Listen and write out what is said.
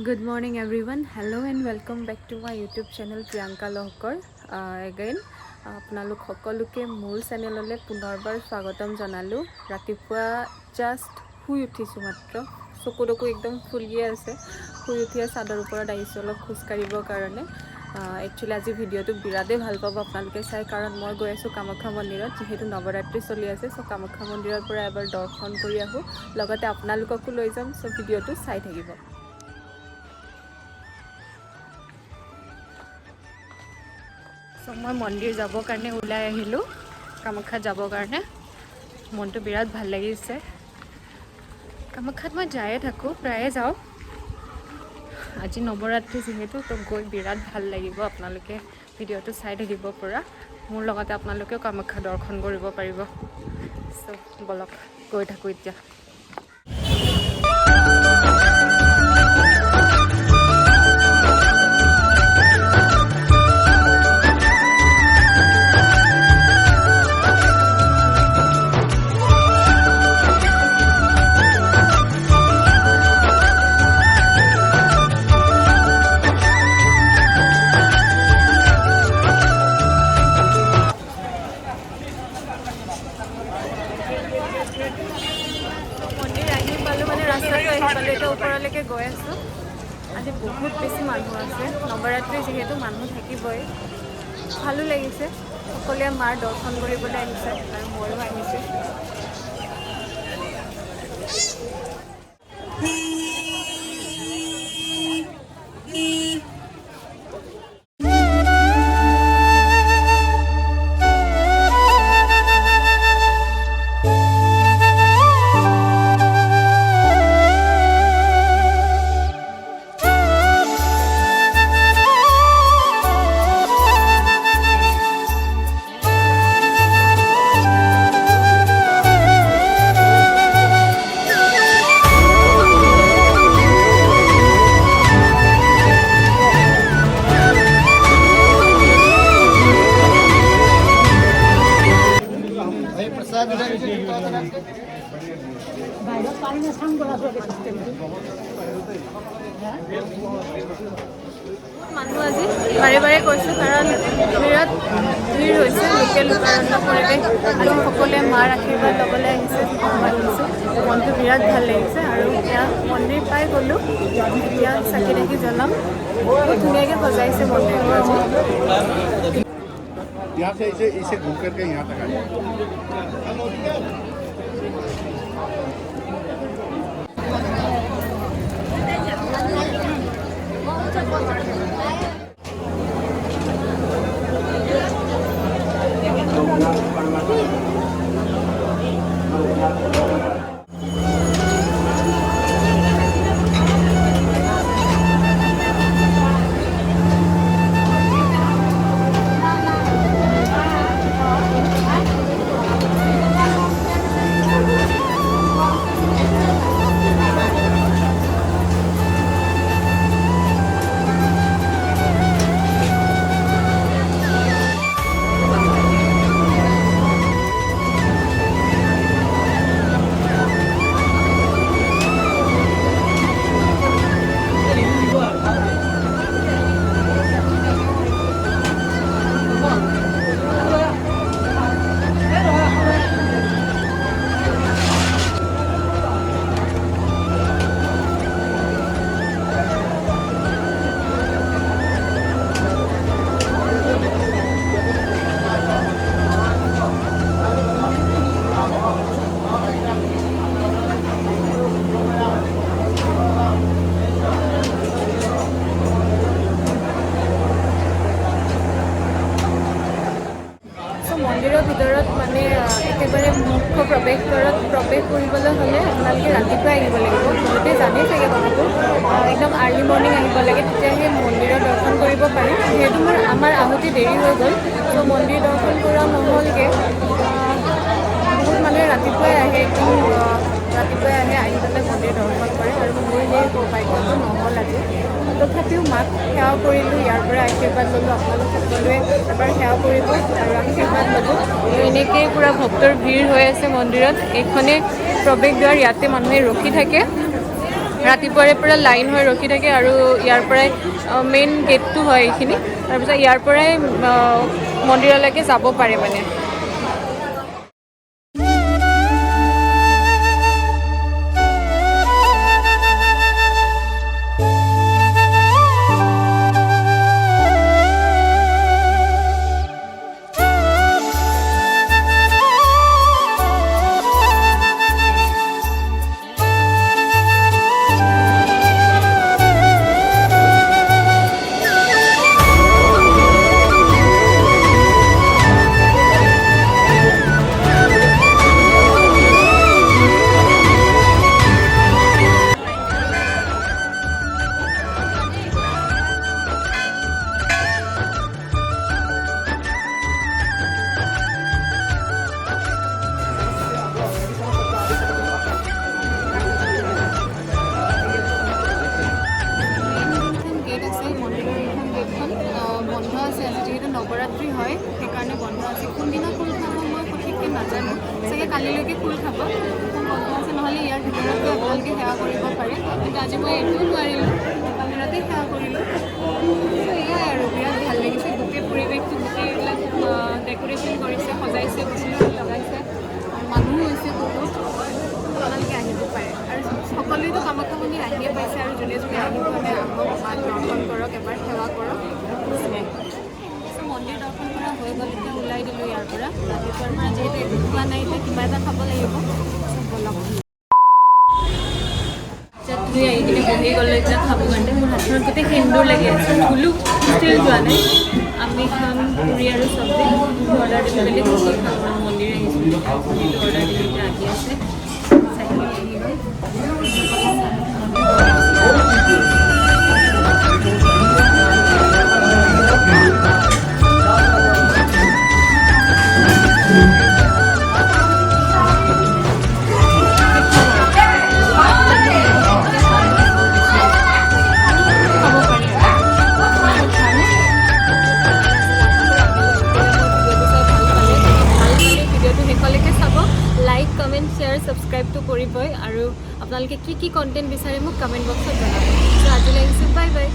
Good morning everyone. Hello and welcome back to my YouTube channel Priyanka Lohkar. Again আপোনালোক সকলোকে মোৰ চেনেললৈ পুনৰবাৰ স্বাগতম জনালো। ৰাতিপুৱা জাস্ট শুই উঠিছো মাত্ৰ চকুদকু একদম ফুলিয়ে আছে। শুই উঠিয়ে চাদৰ ওপৰত আহিছো অলপ খোজ কাঢ়িবৰ কাৰণে। একচুয়ালি আজি ভিডিওটো বিৰাটেই ভাল পাব আপোনালোকে চাই, কাৰণ মই গৈ আছো কামাখ্যা মন্দিৰত, যেহেতু নৱৰাত্ৰি চলি আছে। সো কামাখ্যা মন্দিৰৰ পৰা এবাৰ দৰ্শন কৰি আহো, লগতে আপোনালোককো লৈ যাম। সো ভিডিওটো চাই থাকিব। মই মন্দিৰ যাবৰ কাৰণে ওলাই আহিলোঁ, কামাখ্যাত যাবৰ কাৰণে। মনটো বিৰাট ভাল লাগিছে। কামাখ্যাত মই যায়ে থাকোঁ, প্ৰায়ে যাওঁ। আজি নৱৰাত্ৰি যিহেতু তো গৈ বিৰাট ভাল লাগিব। আপোনালোকে ভিডিঅ'টো চাই থাকিব পৰা, মোৰ লগতে আপোনালোকেও কামাখ্যা দৰ্শন কৰিব পাৰিব। চ' বলক গৈ থাকোঁ এতিয়া। মন্দিৰ আহি পালোঁ, মানে ৰাস্তাটো আহি পালোঁ, এতিয়া ওপৰলৈকে গৈ আছোঁ। আজি বহুত বেছি মানুহ আছে, নৱৰাত্ৰি যিহেতু মানুহ থাকিবই। ভালো লাগিছে, সকলোৱে মাৰ দৰ্শন কৰিবলৈ আহিছে আৰু ময়ো আহিছোঁ। মানুহ আজি বাৰে বাৰে কৈছোঁ, কাৰণ বিৰাট ভিৰ হৈছে। লোকেল লোকাৰণ্য পৰিৱেশ, আজি সকলোৱে মাৰ আশীৰ্বাদ ল'বলৈ আহিছে। মনটো বিৰাট ভাল লাগিছে। আৰু এতিয়া মন্দিৰ পাই গ'লোঁ, এতিয়া চাকি তাকি জ্বলাম। বহুত ধুনীয়াকৈ সজাইছে মন্দিৰটো আজি। यहाँ से इसे घूम करके यहाँ तक आए। মন্দিৰৰ ভিতৰত মানে একেবাৰে মুখ্য প্ৰৱেশদ্বাৰত প্ৰৱেশ কৰিবলৈ হ'লে আপোনালোকে ৰাতিপুৱাই আহিব লাগিব। বহুতে জানেই চাগে কথাটো, একদম আৰ্লি মৰ্ণিং আহিব লাগে, তেতিয়াহে মন্দিৰৰ দৰ্শন কৰিব পাৰি। যিহেতু আমাৰ আহোঁতে দেৰি হৈ গ'ল, ত' মন্দিৰ দৰ্শন কৰা নহ'লগৈ। বহুত মানুহে ৰাতিপুৱাই আহে, একদম ৰাতিপুৱাই আহি পেলাই মন্দিৰ দৰ্শন কৰে, আৰু মোৰ সেই সৌভাগ্যটো নহ'ল আজি। তথাপিও মাক সেৱা কৰিলোঁ, ইয়াৰ পৰা আশীৰ্বাদ ল'লোঁ। আপোনালোক সকলোৱে এবাৰ সেৱা কৰিব আৰু আশীৰ্বাদ ল'ব। এনেকৈয়ে পূৰা ভক্তৰ ভিৰ হৈ আছে মন্দিৰত। এইখনে প্ৰৱেশদ্বাৰ, ইয়াতে মানুহে ৰখি থাকে। ৰাতিপুৱাৰে পৰা লাইন হৈ ৰখি থাকে আৰু ইয়াৰ পৰাই মেইন গেটটো হয় এইখিনি তাৰপিছত ইয়াৰ পৰাই মন্দিৰলৈকে যাব পাৰে মানে নৱৰাত্ৰি হয় সেইকাৰণে বন্ধ আছে কোনদিনা খোল খাব মই সঠিককৈ নাজানো চাগে কালিলৈকে খোল খাব বন্ধ আছে নহ'লে ইয়াৰ ভিতৰত গৈ আপোনালোকে সেৱা কৰিব পাৰে কিন্তু আজি মই এইটোও নোৱাৰিলোঁ বাহিৰতে সেৱা কৰিলোঁ এয়াই আৰু বিৰাট ভাল লাগিছে গোটেই পৰিৱেশটো গোটেইবিলাক ডেক'ৰেশ্যন কৰিছে সজাইছে বস্তু লগাইছে আৰু মানুহো হৈছে বহুত আপোনালোকে আহিব পাৰে আৰু সকলোৱেতো কামাখ্যা মন্দিৰ আহিয়ে পাইছে আৰু যোনে যোনে আহিব মানে আহক মাক দৰ্শন কৰক এবাৰ সেৱা কৰক মন্দিৰ দৰ্শন কৰা হৈ গ'ল এতিয়া ওলাই দিলোঁ ইয়াৰ পৰা ৰাতিপুৱাৰ পৰা যিহেতু একো খোৱা নাই এতিয়া কিবা এটা খাব লাগিব বলক ধুই আহি কিনে বহি গ'লোঁ এতিয়া খাব কাৰণে মোৰ হাতখনত গোটেই সেন্দুৰ লাগি আছে ধুলোঁ ষ্টিল যোৱা নাই আমি খাম পুৰি আৰু চব্জি অৰ্ডাৰ দিলোঁ বেলেগ কি খাম মন্দিৰ আহিছোঁ অৰ্ডাৰ দিলোঁ এতিয়া আহি আছে চাইকেল আহি গ'ল সাবস্ক্ৰাইবটো কৰিবই আৰু আপোনালোকে কি কি কণ্টেণ্ট বিচাৰে মোক কমেণ্ট বক্সত জনাব চ' আজিলৈ আহিছোঁ বাই বাই